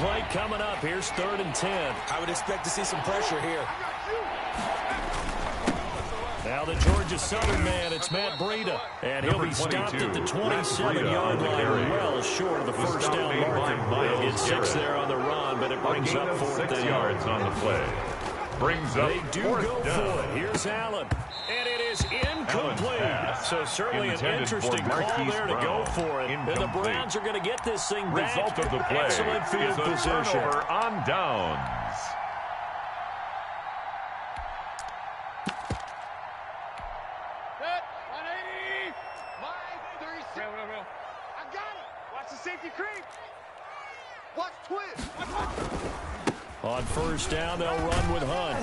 plate coming up. Here's 3rd and 10. I would expect to see some pressure here. Now the Georgia Southern man, it's Matt Breida. And he'll be stopped at the 27-yard line, well short of the first down marker. He'll get 6 there on the run, but it brings up 4th yards on the play. Brings up they do go for it. Here's Allen. And it is incomplete. So certainly an interesting call there to go for it. And the Browns are going to get this thing back. Result of the play Excellent field position. Turnover on downs. On first down, they'll run with Hunt.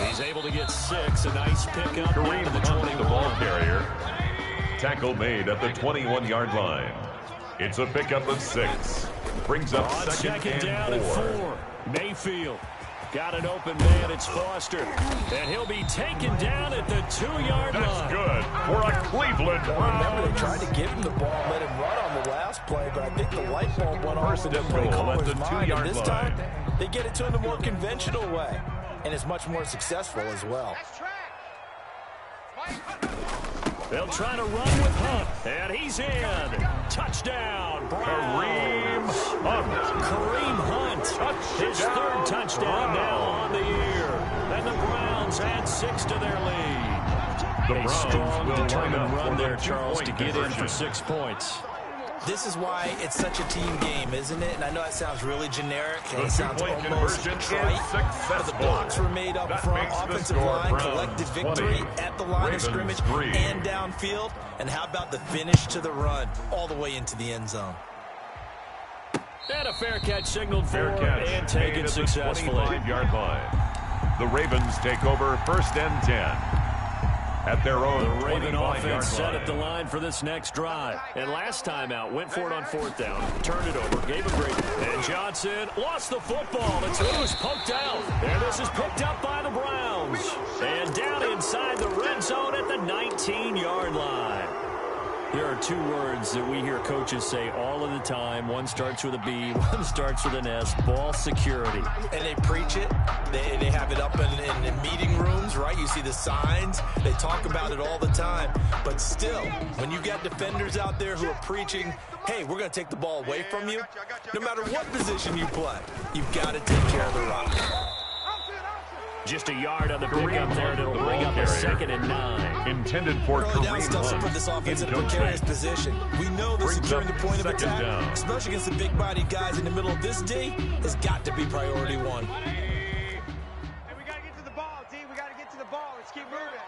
He's able to get 6. A nice pickup. Kareem Hunt, the ball carrier. Tackle made at the 21-yard line. It's a pickup of 6. Brings up second down and 4. Mayfield got an open man. It's Foster. And he'll be taken down at the 2-yard line. That's good for a Cleveland Browns. Remember, they tried to give him the ball and let him run on the last play, but I think the light bulb went off and First and goal at the 2-yard line. This time, they get it to him the more conventional way, and it's much more successful as well. They'll try to run with Hunt, and he's in. Touchdown, Browns. Kareem Hunt. His 3rd touchdown now on the year. And the Browns add 6 to their lead. The A strong, determined run there, Charles, to get in for 6 points. This is why it's such a team game, isn't it? And I know it sounds really generic, and it sounds almost trite, but the blocks were made up front, offensive line, collected victory at the line of scrimmage and downfield. And how about the finish to the run, all the way into the end zone? And a fair catch signaled for and taken successfully. 25-yard line. The Ravens take over 1st and 10. At their own the Raven offense set at the line for this next drive. And last time out, went for it on 4th down, turned it over, gave a great. And Johnson lost the football. It's loose, poked out. And this is picked up by the Browns. And down inside the red zone at the 19-yard line. There are 2 words that we hear coaches say all of the time. One starts with a B, one starts with an S. Ball security. And they preach it. They have it up in meeting rooms, right? You see the signs. They talk about it all the time. But still, when you got defenders out there who are preaching, hey, we're going to take the ball away from you, no matter what position you play, you've got to take care of the rock. Just a yard on the pickup there, and it'll bring up a 2nd and 9. Intended for Kareem Hunt. Put this offense in a precarious position. We know this securing the point of attack, especially against the big-bodied guys in the middle of this D, has got to be priority 1. Hey, we got to get to the ball, D. We got to get to the ball. Let's keep moving.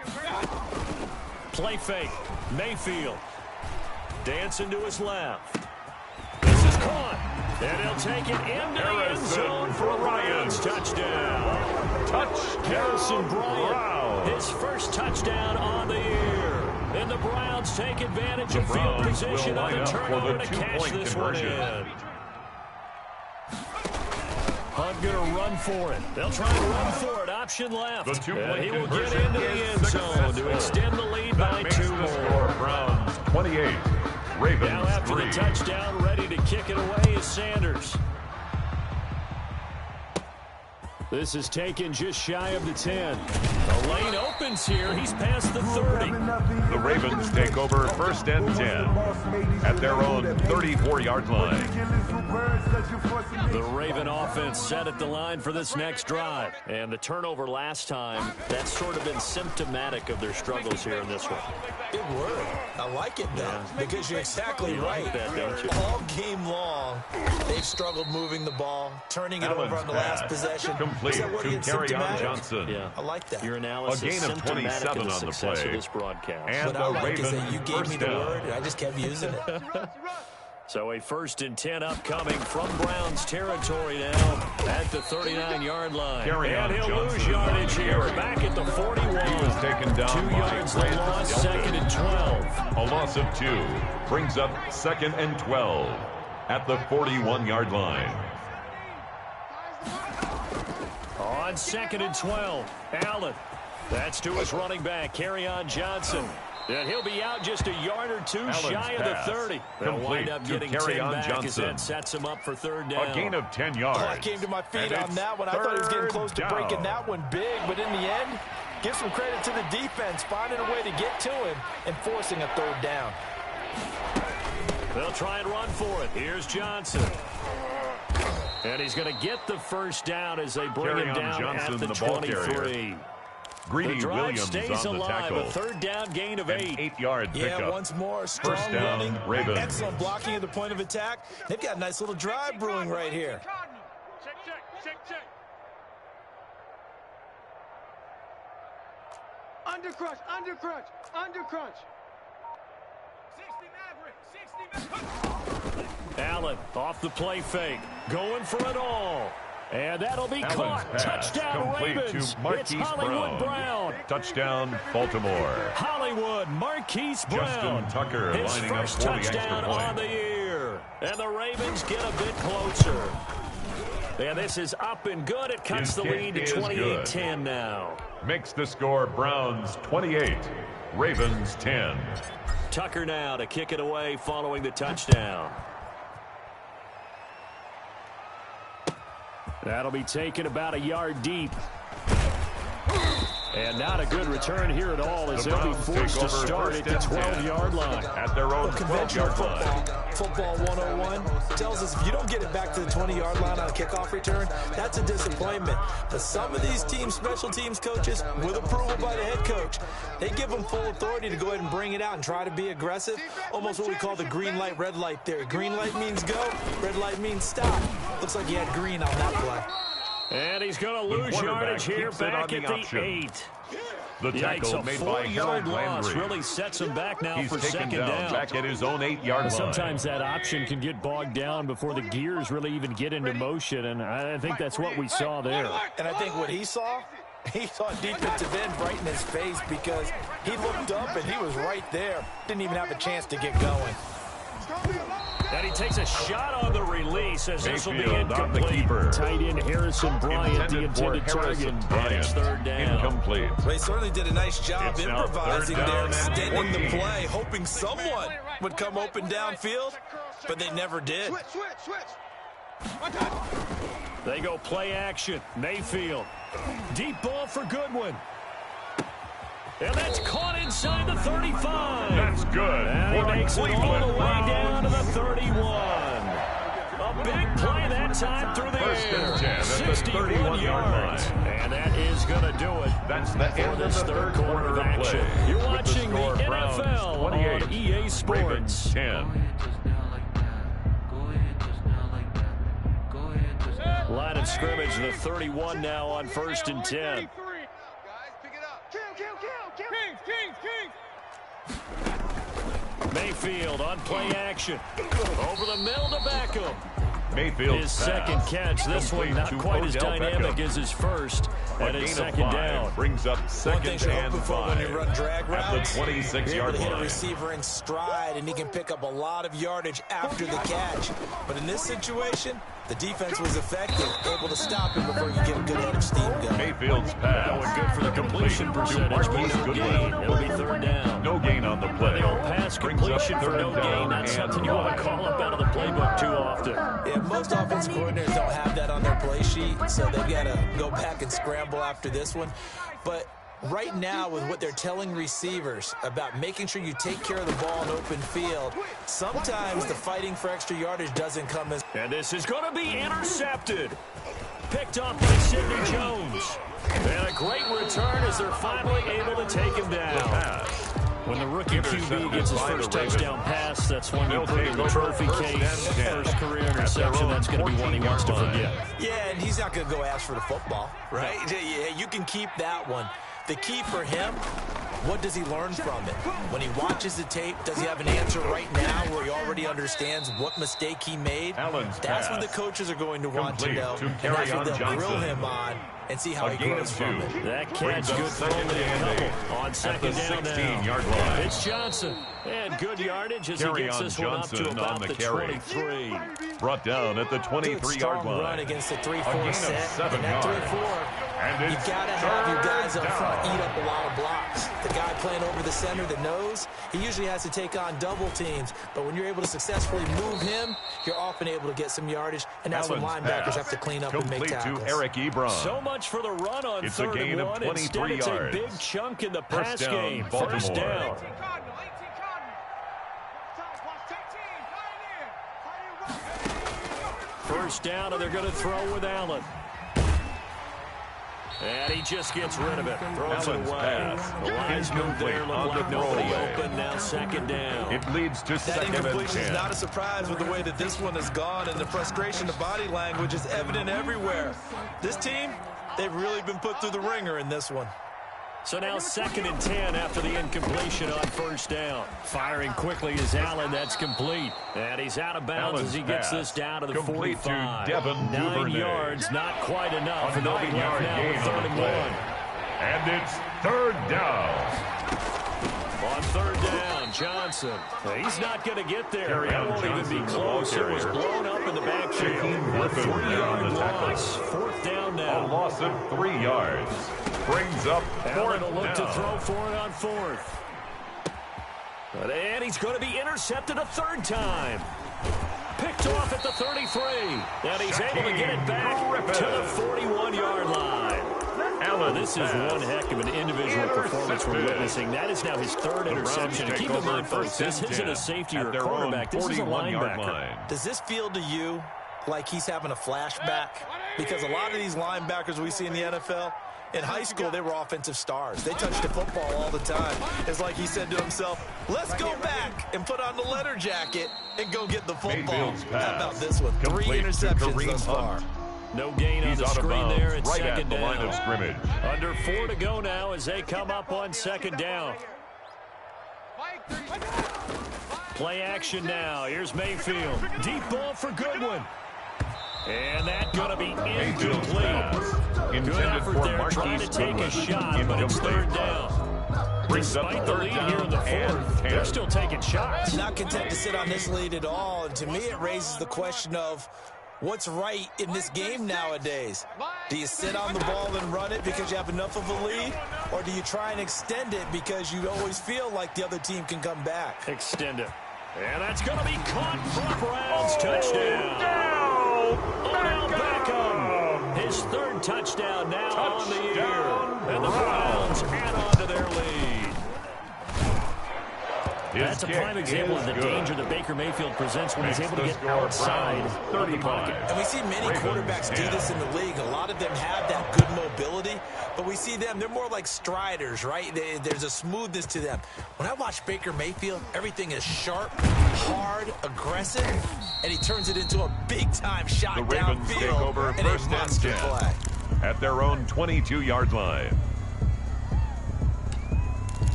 Play fake. Mayfield. Dancing to his left. This is caught. And he'll take it into the end zone for a Browns touchdown. Harrison Bryant, his first touchdown on the year. And the Browns take advantage of field position on the turnover to cash this one in. Hunt going to run for it. They'll try to run for it. Option left. And he will get into the end zone to extend the lead by 2 more. Browns 28. Ravens now after 3. the touchdown, ready to kick it away is Sanders. This is taken just shy of the 10. The lane opens here. He's past the 30. The Ravens take over 1st and 10 at their own 34-yard line. The Raven offense set at the line for this next drive. And the turnover last time, that's sort of been symptomatic of their struggles here in this one. Good word. I like it, though, because you're exactly right. Like that, don't you? All game long, they've struggled moving the ball, turning it over on the last possession. Complete to Kerryon Johnson. Yeah, I like that. Your analysis a gain of 27 of the on the success play. Of this broadcast. And what I the like is Ravens that you gave me the word, and I just kept using it. So a 1st and 10 upcoming from Browns territory now at the 39-yard line. And he'll lose yardage here back at the 41. He was taken down 2 yards the loss, 2nd and 12. A loss of 2 brings up 2nd and 12 at the 41-yard line. On 2nd and 12, Allen. That's to his running back, Kerryon Johnson. And he'll be out just a yard or two shy of the 30. They'll wind up getting 10 back as that sets him up for third down. A gain of 10 yards. Oh, I came to my feet on that one. I thought he was getting close to breaking that one big, but in the end, give some credit to the defense, finding a way to get to him and forcing a third down. They'll try and run for it. Here's Johnson. And he's going to get the first down as they bring him down Johnson, at the ball 23. Carrier. Greedy Williams stays on the alive. tackle. A third down gain of 8. 8-yard pickup. Yeah, once more, strong First down, running, Ravens. excellent blocking at the point of attack. They've got a nice little drive brewing right here. Check. Under crunch. 60 Maverick. Allen off the play fake. Going for it all. And that'll be caught. Touchdown, Ravens. It's Hollywood Brown. Touchdown, Baltimore. Hollywood, Marquise Brown. Justin Tucker His lining up first for the extra touchdown point. on the year. And the Ravens get a bit closer. And this is up and good. It cuts the lead to 28-10 now. Makes the score Browns 28, Ravens 10. Tucker now to kick it away following the touchdown. That'll be taken about a yard deep. And not a good return here at all as they'll be forced to start at the 12-yard line. At their own 12-yard line. Football 101 tells us if you don't get it back to the 20-yard line on a kickoff return, that's a disappointment. But some of these teams, special teams coaches, with approval by the head coach, they give them full authority to go ahead and bring it out and try to be aggressive. Almost what we call the green light, red light theory. Green light means go, red light means stop. Looks like he had green on that play. And he's going to lose yardage here back at the 8. The tackle made by Harold Landry. Really sets him back now He's for second down. Back at his own 8-yard line. Sometimes that option can get bogged down before the gears really even get into motion, and I think that's what we saw there. And I think what he saw defensive end right in his face because he looked up and he was right there. Didn't even have a chance to get going. And he takes a shot on the release as this will be incomplete. Tight end Harrison Bryant, the intended target. It's third down. Incomplete. They certainly did a nice job improvising there, extending the play, hoping someone would come open downfield, but they never did. They go play action. Mayfield. Deep ball for Goodwin. And that's caught inside the 35. That's good. And he makes it all the way down to the 31. A big play that time through the air. 61 yards. And that is going to do it. That's the end of the third quarter of action. You're watching the NFL on EA Sports. 10. Line of scrimmage, the 31 now on 1st and 10. Mayfield on play action. Over the middle to Beckham. Mayfield his second catch. This one not quite as dynamic as his first. And it's second down. Brings up second and 5. When you run drag routes, at the 26-yard line. Hit a receiver in stride, and he can pick up a lot of yardage after the catch. But in this situation, the defense was effective, able to stop him before you get a good head of steam going. Mayfield's pass. Good for the completion percentage, but no gain. It'll be third down. No gain on the play. The old pass completion for no gain. That's something you want to call up out of the playbook too often. Yeah, most offensive coordinators don't have that on their play sheet, so they've got to go back and scramble after this one. But right now, with what they're telling receivers about making sure you take care of the ball in open field, sometimes the fighting for extra yardage doesn't come as... And this is going to be intercepted. Picked off by Sidney Jones. And a great return as they're finally able to take him down. When the rookie QB gets his first touchdown pass, that's when you put in the trophy case. First career interception, that's going to be one he wants to forget. Yeah, and he's not going to go ask for the football, right? Yeah, you can keep that one. The key for him, what does he learn from it? When he watches the tape, does he have an answer right now where he already understands what mistake he made? That's what the coaches are going to want to know. And that's what they'll grill him on and see how he grows from it. That catch good for only a couple on second down now. It's Johnson. And good yardage as he gets this one up to about the 23. Brought down at the 23-yard line. Run against the 3-4 set. And that 3-4, you've got to have your guys up front eat up a lot of blocks. The guy playing over the center that knows, he usually has to take on double teams. But when you're able to successfully move him, you're often able to get some yardage. And now some linebackers have to clean up and make tackles. To Eric Ebron. So much for the run on it's third a gain and one. of 23 Instead, yards. it's a big chunk in the pass First down, game. Baltimore. First down. First down, and they're going to throw with Allen. And he just gets rid of it. Throws it away. The lines moved there. Looked like nobody open. Now second down. It leads to second and 10. That incompletion is not a surprise with the way that this one has gone, and the frustration of body language is evident everywhere. This team, they've really been put through the ringer in this one. So now second and 10 after the incompletion on first down. Firing quickly is Allen. That's complete. And he's out of bounds as he gets this down to the 45. 9 yards, not quite enough. And they'll be left now with third and 1. And it's third down. On third down, Johnson. He's not going to get there. That won't even be close. It was blown up in the backfield. A 3-yard loss. Fourth down now. A loss of 3 yards. Brings up fourth down. Look to throw for it on fourth. And he's going to be intercepted a third time. Picked off at the 33. And he's able to get it back to the 41-yard line. Allen, this is one heck of an individual performance we're witnessing. That is now his third interception. Keep in mind, folks, this isn't a safety or a quarterback. This is a linebacker. Does this feel to you like he's having a flashback? Because a lot of these linebackers we see in the NFL, in high school, they were offensive stars. They touched the football all the time. It's like he said to himself, let's go back and put on the leather jacket and go get the football. How about this one? 3 interceptions thus far. No gain on the screen there. It's second down. Line of scrimmage. Under 4 to go now as they come up on second down. Play action now. Here's Mayfield. Deep ball for Goodwin. And that's going to be incomplete. Good effort there trying to take a shot, but it's third down. Despite the lead here in the fourth, they're still taking shots. Not content to sit on this lead at all. And to me, it raises the question of what's right in this game nowadays. Do you sit on the ball and run it because you have enough of a lead? Or do you try and extend it because you always feel like the other team can come back? Extend it. And that's going to be caught for Browns. Touchdown. Odell Beckham. His third touchdown now on the year. And the Browns add on to their lead. That's a prime example of the danger that Baker Mayfield presents when he's able to get outside of the pocket. And we see many quarterbacks do this in the league. A lot of them have that good mobility, but we see them, they're more like striders, right? There's a smoothness to them. When I watch Baker Mayfield, everything is sharp, hard, aggressive, and he turns it into a big-time shot downfield. The Ravens take over first and 10 at their own 22-yard line.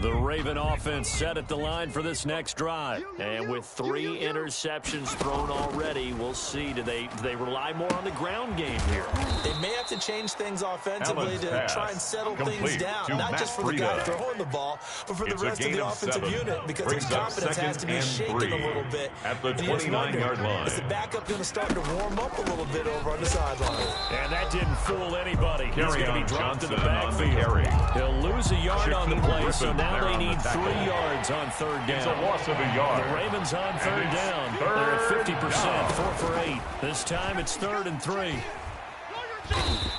The Raven offense set at the line for this next drive. And with 3 interceptions thrown already, we'll see. Do they rely more on the ground game here? They may have to change things offensively to try and settle things down. Not just for the guy throwing the ball, but for the rest of the offensive unit, because his confidence has to be shaken a little bit. At the 29-yard line. Is the backup going to start to warm up a little bit over on the sideline? And that didn't fool anybody. He's going to be dropped to the backfield. He'll lose a yard on the play, so now they need 3 yards on third down. It's a loss of a yard. The Ravens on third down. They're at 50%, 4 for 8. This time it's 3rd and 3.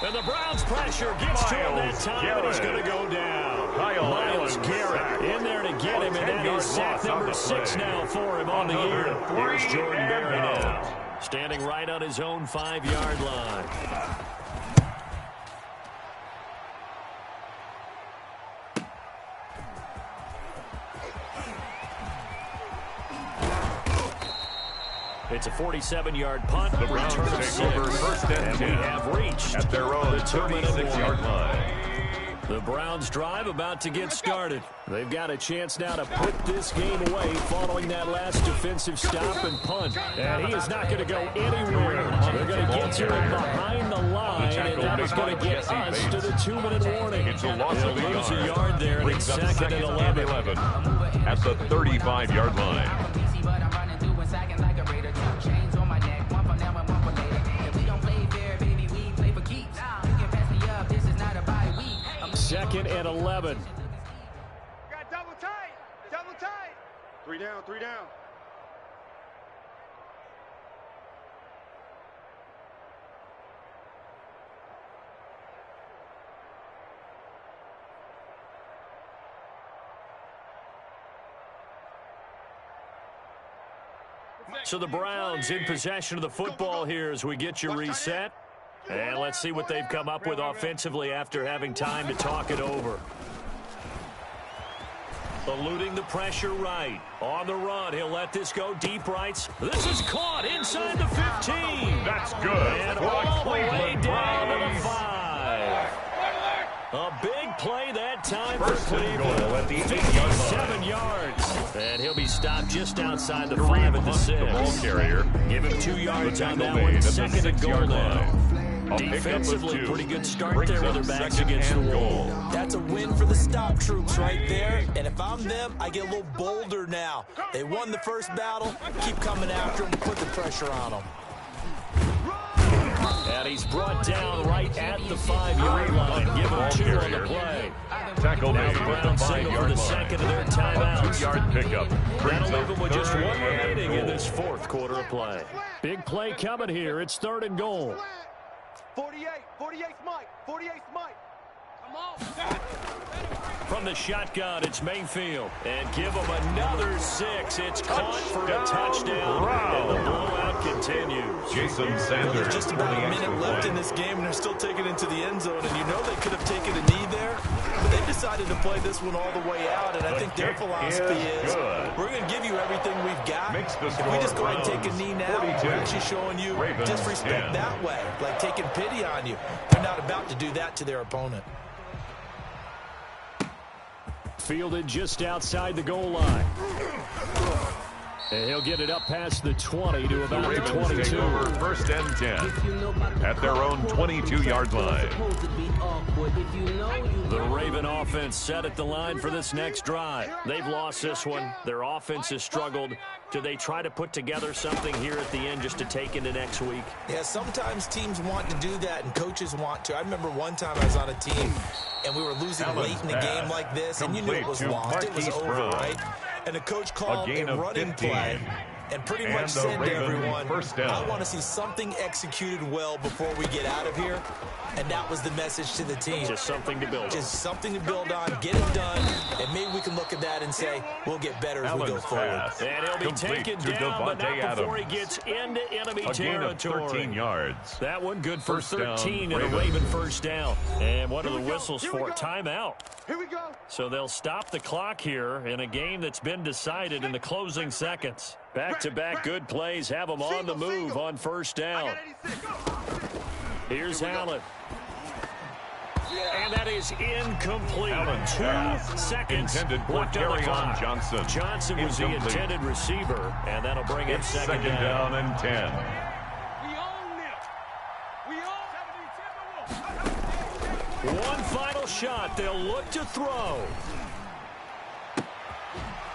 And the Browns pressure gets to him that time, and he's going to go down. Myles Garrett in there to get him, and that is sack number 6 now for him on the year. Here's Jordan Berry now, standing right on his own 5-yard line. It's a 47-yard punt. The Browns take over first and 10. We have reached at their own 36-yard line. The Browns drive about to get started. They've got a chance now to put this game away following that last defensive stop and punt. And he is not going to go anywhere. They're going to get to him behind the line, and that is going to get us to the 2-minute warning. It's a loss of He'll lose a yard there, and it's 2nd and 11. At the 35-yard line. 2nd and 11. Got double tight. Double tight. 3 down, 3 down. So the Browns in possession of the football here as we get you reset. And let's see what they've come up with offensively after having time to talk it over. Eluding the pressure right. On the run, he'll let this go deep rights. This is caught inside the 15. That's good. And all the way down to the 5. A big play that time for Cleveland. At the 57 yards. And he'll be stopped just outside the 5 at the 6. The ball carrier. Give him 2 yards on that one. 2nd and goal now. Defensively, pretty good start there with their backs against the wall. That's a win for the stop troops right there. And if I'm them, I get a little bolder now. They won the first battle. Keep coming after them. Put the pressure on them. And he's brought down right at the 5-yard line. Give him 2 on the play. Tackle made Now at the signal for 5-yard the line. 2nd of their timeouts. 2-yard pickup. That'll leave them with just 1 3rd and remaining in goal. this 4th quarter of play. Big play coming here. It's 3rd and goal. 48, 48 Mike, 48 Mike. Come on. From the shotgun, it's Mayfield. And give him another 6. It's caught for a touchdown. And the blowout continues. Jason Sanders. There's just about a extra minute left point. in this game, and they're still taking it into the end zone. And you know they could have taken a knee there, but they decided to play this one all the way out. And I think their philosophy is, we're going to give you everything we've got. Makes the If we just go ahead and take a Browns knee now, 42. we're actually showing you Ravens disrespect 10. that way, like taking pity on you. They're not about to do that to their opponent. Fielded just outside the goal line. And he'll get it up past the 20 to about the Ravens 22. take over 1st and 10 at their own 22-yard line. The Raven offense set at the line for this next drive. They've lost this one. Their offense has struggled. Do they try to put together something here at the end just to take into next week? Yeah, sometimes teams want to do that and coaches want to. I remember one time I was on a team and we were losing late in the game like this, and you knew it was lost. It was over, right? And the coach called a running play and pretty much said to everyone, I want to see something executed well before we get out of here. And that was the message to the team. Just something to build on. Just something to build on, get it done, and maybe we can look at that and say, we'll get better as we go forward. And he'll be taken down, but not before he gets into enemy territory. 13 yards. That one good for First down, 13 and a Raven first down. And what are the whistles for? Timeout. Here we go. So they'll stop the clock here in a game that's been decided in the closing seconds. Back-to-back good plays have them on the move on first down. Here's Allen. And that is incomplete. Allen 2 seconds intended for left on the clock. Johnson. Johnson was the intended receiver, and that'll bring him second down and 10. We own it. We own it. One final shot. They'll look to throw.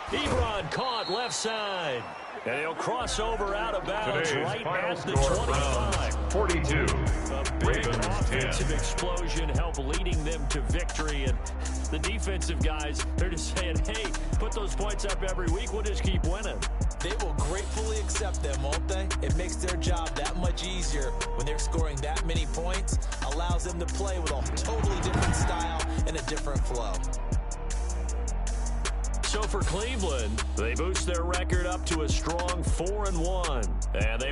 Ebron caught left side. And he'll cross over out of bounds Today's right final at the score, 25. 42. A big Ravens offensive 10. explosion help leading them to victory. And the defensive guys, they're just saying, hey, put those points up every week. We'll just keep winning. They will gratefully accept them, won't they? It makes their job that much easier when they're scoring that many points. Allows them to play with a totally different style and a different flow. So for Cleveland, they boost their record up to a strong 4-1. And they